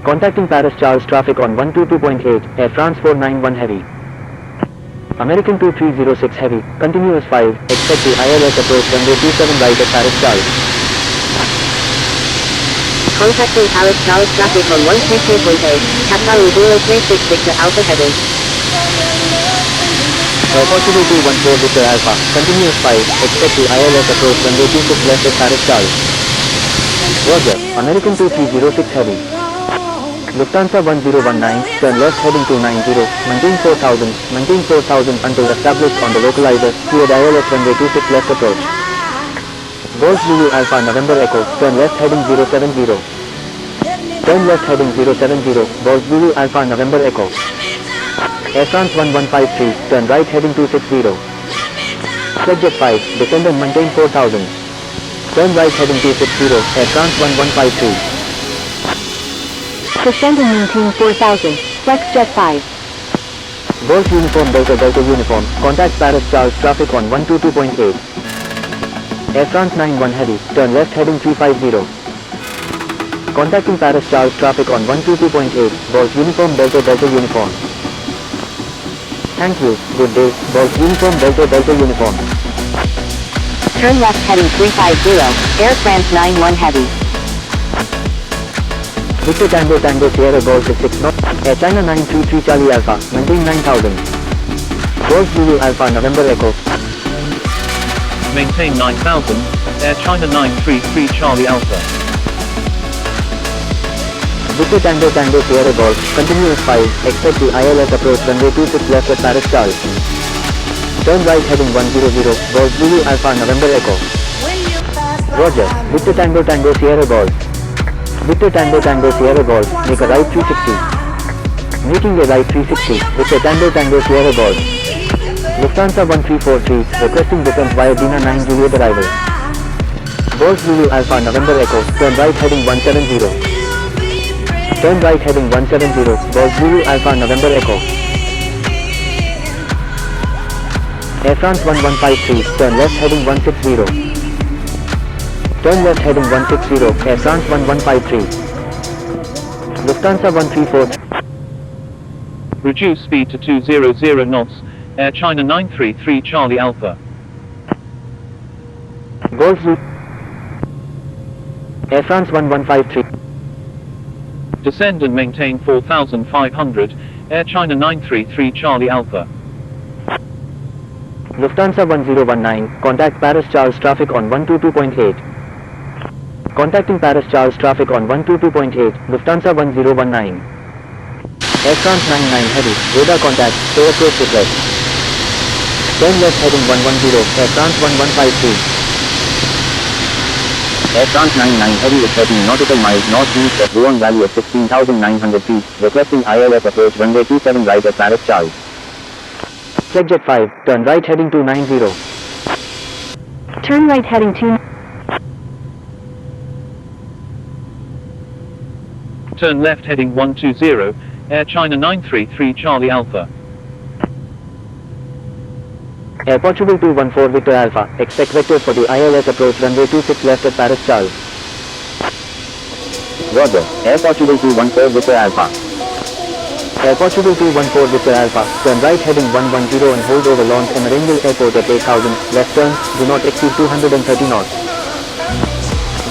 Contacting Paris Charles traffic on 122.8, Air France 491 Heavy. American 2306 Heavy, continuous 5, expect the ILS approach runway 27 right at Paris Charles. Contacting Paris Charles traffic on 122.8, Qatar 036 Victor Alpha heading. Air Portugal 214 Victor Alpha, continuous 5, expect the ILS approach runway 26 left at Paris Charles. Roger, American 2306 Heavy. Lufthansa 1019, turn left heading 290, maintain 4000 until established on the localizer, cleared ILS runway 26 left approach. Golf Zulu Alpha November Echo, turn left heading 070. Turn left heading 070, Golf Zulu Alpha November Echo. Air France 1153, turn right heading 260. Flightjet 5, descend and maintain 4000. Turn right heading 260, Air France 1153. Descend and maintain 4000, Flexjet 5. Golf Uniform Delta Delta Uniform, contact Paris Charles traffic on 122.8. Air France 91 Heavy, turn left heading 350. Contacting Paris Charles traffic on 122.8, Golf Uniform Delta Delta Uniform. Thank you, good day, Golf Uniform Delta Delta Uniform. Turn left heading 350, Air France 91 Heavy. Victor Tango Tango Sierra Golf 6 knots, Air China 933 Charlie Alpha, maintain 9000. Golf Zulu Alpha November Echo. Maintain 9000, Air China 933 Charlie Alpha. Victor Tango Tango Sierra Golf, continuous 5, expect the ILS approach runway 26 left at Paris Charles. Turn right heading 100, Golf Zulu Alpha November Echo. Roger, Victor Tango Tango Sierra Golf. Victor Tango Tango Sierra Golf, make a right 360. Making a right 360, Victor Tango Tango Sierra Golf. Lufthansa 1343, requesting descent via Dina 9 Juliet arrival. Golf Zulu Alpha November Echo, turn right heading 170. Turn right heading 170, Golf Zulu Alpha November Echo. Air France 1153, turn left heading 160. Turn left heading 160, Air France 1153. Lufthansa 134. Reduce speed to 200 knots, Air China 933 Charlie Alpha. Golf Zulu. Air France 1153. Descend and maintain 4500, Air China 933 Charlie Alpha. Lufthansa 1019, contact Paris Charles traffic on 122.8. Contacting Paris Charles traffic on 122.8, Lufthansa 1019. Air France 99 Heavy, radar contact, stay approach request. Turn left heading 110, Air France 1153. Air France 99 Heavy is 13 nautical miles northeast of Rouen Valley at 16,900 feet, requesting ILS approach runway 27 right at Paris Charles. Flightjet 5, turn right heading 290. Turn right heading 2. Turn left heading 120, Air China 933 Charlie Alpha. Air Portugal 214 Victor Alpha, expect vectors for the ILS approach runway 26 left at Paris Charles. Roger, Air Portugal 214 Victor Alpha. Air Portugal 214 Victor Alpha, turn right heading 110 and hold over launch Emerengel Airport at 8000, left turn, do not exceed 230 knots.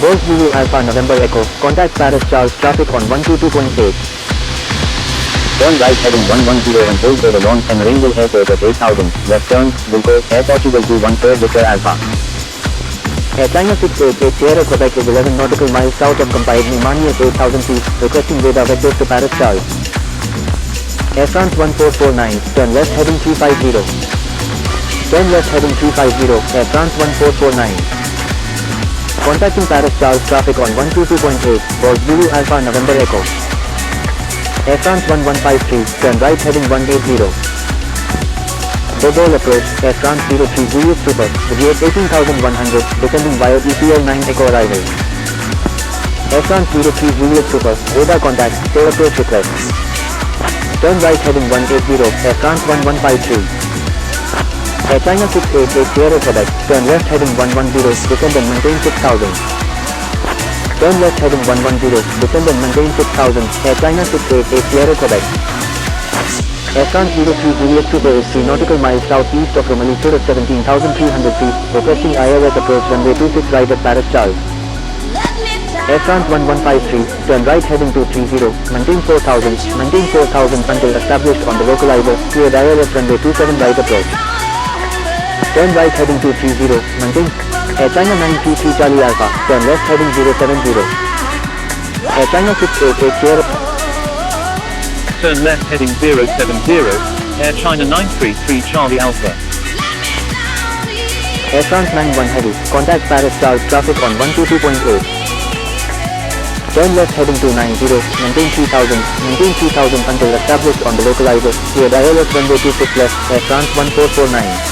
Golf Zulu Alpha November Echo, contact Paris Charles traffic on 122.8. Turn right heading 110 and hold over launch Emerengel Airport at 8000, left turn, Wilco, Air Portugal 214 Victor Alpha. Air China 688 Sierra Quebec is 11 nautical miles south of Compiègne Mani at 8000 feet, requesting radar vectors to Paris Charles. Air France 1449, turn left heading 350. Turn left heading 350, Air France 1449. Contacting Paris Charles traffic on 122.8, Golf Zulu Alpha November Echo. Air France 1153, turn right heading 180. De Gaulle approach, Air France 03 Juliet Super, Juliet 18100, descending via ECL 9 Echo arrival. Air France 03 Juliet Super, radar contact, stay approach request. Turn right heading 180, Air France 1153. Air China 688 Sierra Quebec, turn left heading 110, descend and maintain 6000. Turn left heading 110, descend and maintain 6000, Air China 688 Sierra Quebec. Air France 03 Juliet Super is 3 nautical miles southeast of Roumanie at 17,300 feet, requesting ILS approach runway 26 right at Paris Charles. Air France 1153, turn right heading 230, maintain 4000 until established on the localizer, cleared ILS runway 27 right approach. Turn right heading 230, maintain. Air China 933 Charlie Alpha, turn left heading 070. Air China 688 Sierra. Turn left heading 070, Air China 933 Charlie Alpha. Air France 91 Heavy, contact Paris Charles traffic on 122.8. Turn left heading 290, maintain 3000 until established on the localizer, cleared ILS runway 26 left, Air France 1449.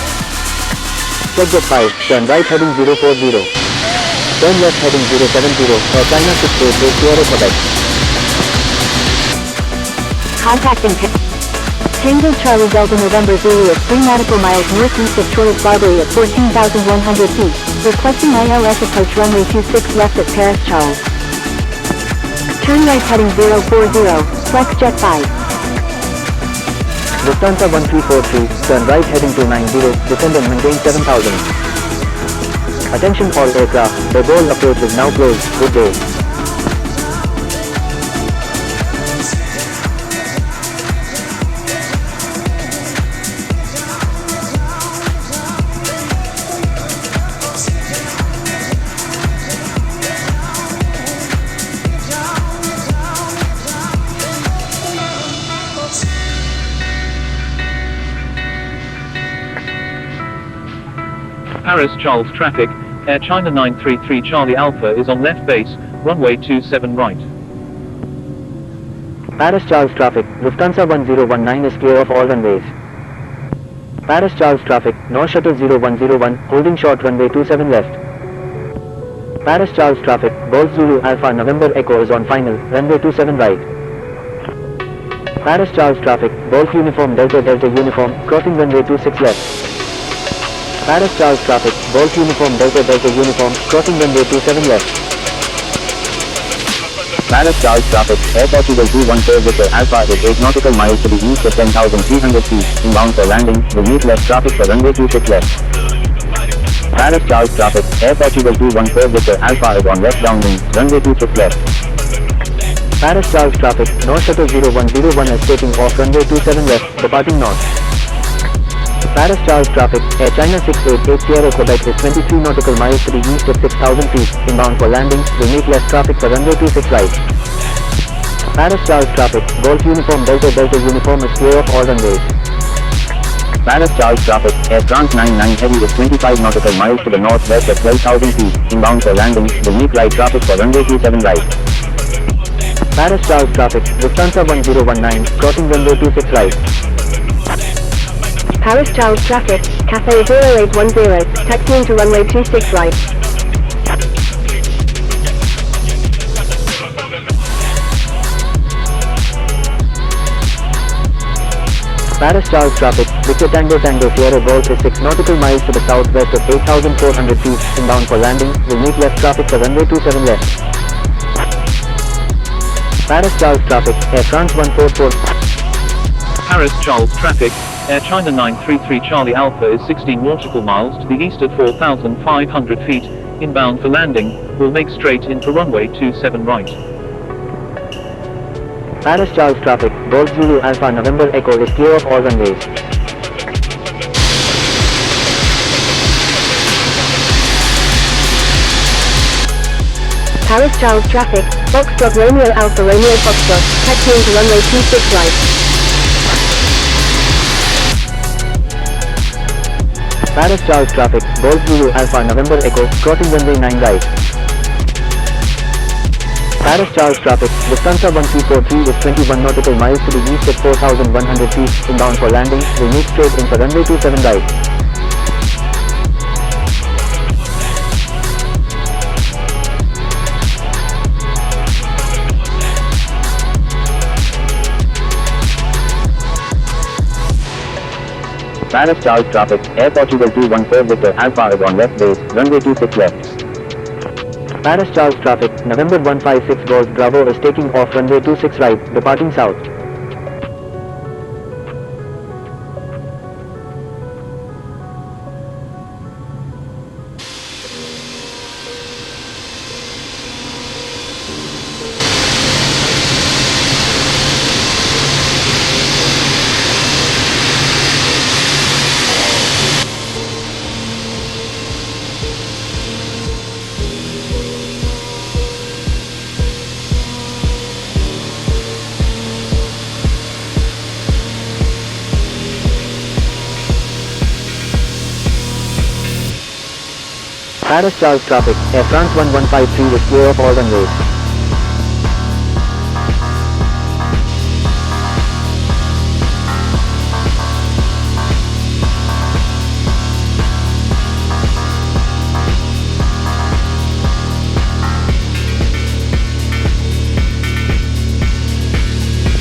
Check jet 5, turn right heading 040. Turn left heading 070, Air China 688 Sierra Quebec. Contacting Tango Charlie Delta November Zulu at 3 nautical miles northeast of Torres Barbary at 14,100 feet, requesting ILS approach runway 26 left at Paris Charles. Turn right heading 040, flex jet 5. Lufthansa 1343, turn right heading 290, descend and maintain 7000. Attention all aircraft, the Gaulle approach is now closed, good day. Paris Charles traffic, Air China 933 Charlie Alpha is on left base, runway 27 right. Paris Charles traffic, Lufthansa 1019 is clear of all runways. Paris Charles traffic, North Shuttle 0101, holding short runway 27 left. Paris Charles traffic, Golf Zulu Alpha November Echo is on final, runway 27 right. Paris Charles traffic, Golf Uniform Delta Uniform, crossing runway 26 left. Paris Charles traffic, Golf Uniform Delta Uniform, crossing runway 27 left. Paris Charles traffic, Air Portugal 214 Victor Alpha is 8 nautical miles to the east of 10,300 feet, inbound for landing, will meet left traffic for runway 26 left. Paris Charles traffic, Air Portugal 214 Victor Alpha is on left downwind, runway 26 left. Paris Charles traffic, North Shuttle 0101 is taking off runway 27 left, departing north. Paris Charles traffic, Air China 688 Sierra Quebec is 23 nautical miles to the east at 6,000 feet, inbound for landing, will meet left traffic for runway 26 right. Paris Charles traffic, Golf Uniform Delta Uniform is clear of all runways. Paris Charles traffic, Air France 99 Heavy is 25 nautical miles to the northwest at 12,000 feet, inbound for landing, will meet right traffic for runway 27 right. Paris Charles traffic, Lufthansa 1019, crossing runway 26 right. Paris Charles traffic, Cathay 0810, taxiing to runway 26 right. Paris Charles traffic, Victor Tango Sierra Golf is 6 nautical miles to the southwest at 8,400 feet, inbound for landing, will meet left traffic for runway 27 left. Paris Charles traffic, Air France 144. Paris Charles traffic, Air China 933 Charlie Alpha is 16 nautical miles to the east at 4,500 feet, inbound for landing, will make straight in for runway 27 right. Paris Charles traffic, Golf Zulu Alpha November Echo is clear of all runways. Paris Charles traffic, Foxtrot Romeo Alpha Romeo Foxtrot, taxiing to runway 26 right. Paris Charles traffic, Golf Zulu Alpha November Echo, crossing runway 9 right. Paris Charles traffic, Lufthansa 1343 is 21 nautical miles to the east at 4,100 feet, inbound for landing, will meet straight in for runway 27 right. Paris Charles traffic, Air Portugal 214 Victor Alpha is on left base, runway 26 left. Paris Charles traffic, November 156 Golf Bravo is taking off runway 26 right, departing south. Paris Charles traffic, Air France 1153 is clear of all runways.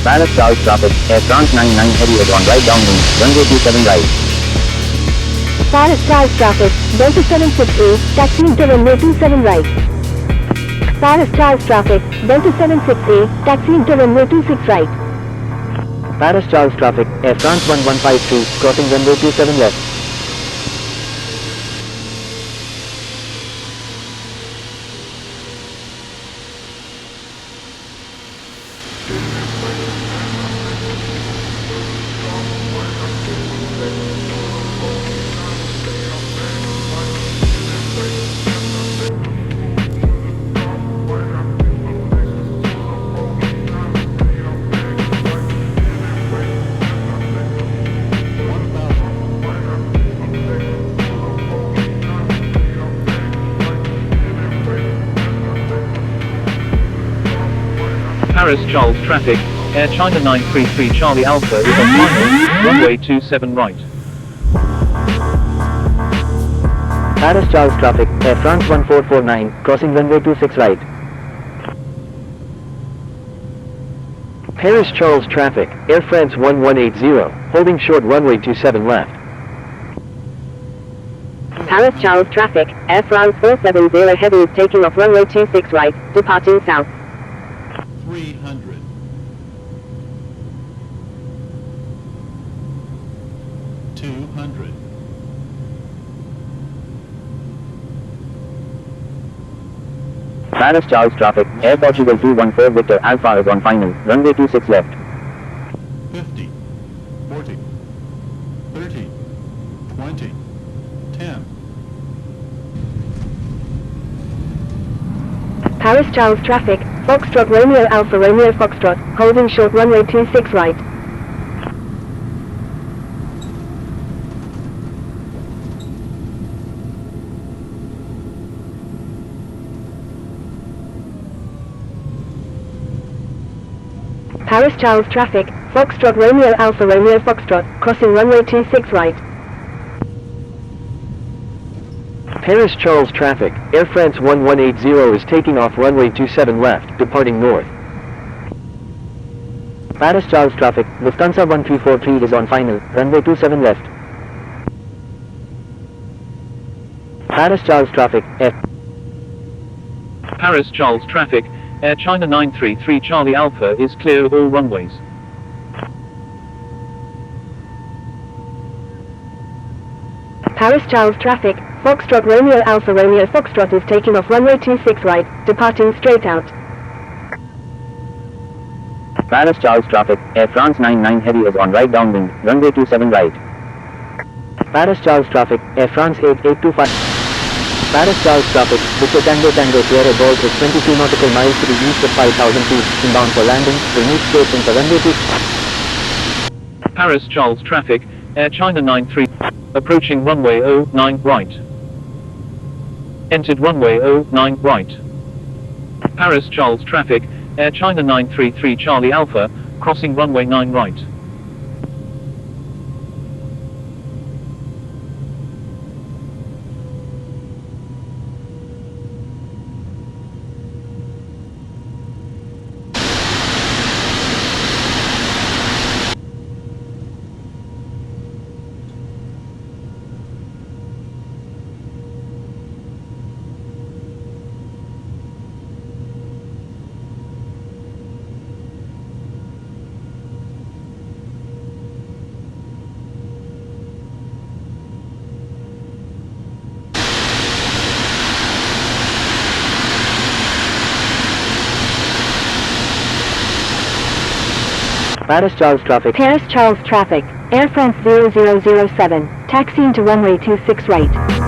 Paris Charles traffic, Air France 99 heavy is on right downwind, runway 27 right. Paris Charles traffic, Delta 76A, taxiing to runway 27 right. Paris Charles traffic, Delta 76A, taxiing to runway 26 right. Paris Charles traffic, Air France 1153, crossing runway 27 left. Paris Charles traffic, Air China 933 Charlie Alpha is on final, runway 27 right. Paris Charles traffic, Air France 1449, crossing runway 26 right. Paris Charles traffic, Air France 1180, holding short runway 27 left. Paris Charles traffic, Air France 470 heavy is taking off runway 26 right, departing south. 300. 200. Paris Charles traffic, Air Portugal 214 Victor Alpha is on final, runway 26 left. 50, 40, 30, 20, 10. Paris Charles traffic, Foxtrot Romeo Alpha Romeo Foxtrot, holding short runway 26 right. Paris Charles traffic, Foxtrot Romeo Alpha Romeo Foxtrot, crossing runway 26 right. Paris Charles traffic, Air France 1180 is taking off runway 27 left, departing north. Paris Charles traffic, Lufthansa 1343 is on final, runway 27 left. Paris Charles traffic, Air Paris Charles traffic, Air China 933 Charlie Alpha is clear of all runways. Paris Charles traffic, Foxtrot Romeo Alpha Romeo Foxtrot is taking off runway 26 right, departing straight out. Paris Charles traffic, Air France 99 heavy is on right downwind, runway 27 right. Paris Charles traffic, Air France 8825. Paris Charles traffic, Victor Tango Tango Sierra Golf is 22 nautical miles to the east of 5,000 feet, inbound for landing, will meet station for runway 2. Paris Charles traffic, Air China 93, approaching runway 09 right. Entered runway 09 right. Paris Charles traffic, Air China 933 Charlie Alpha, crossing runway 9 right. Paris Charles traffic. Paris Charles traffic, Air France 0007, taxiing to runway 26 right.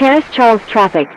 Paris Charles traffic,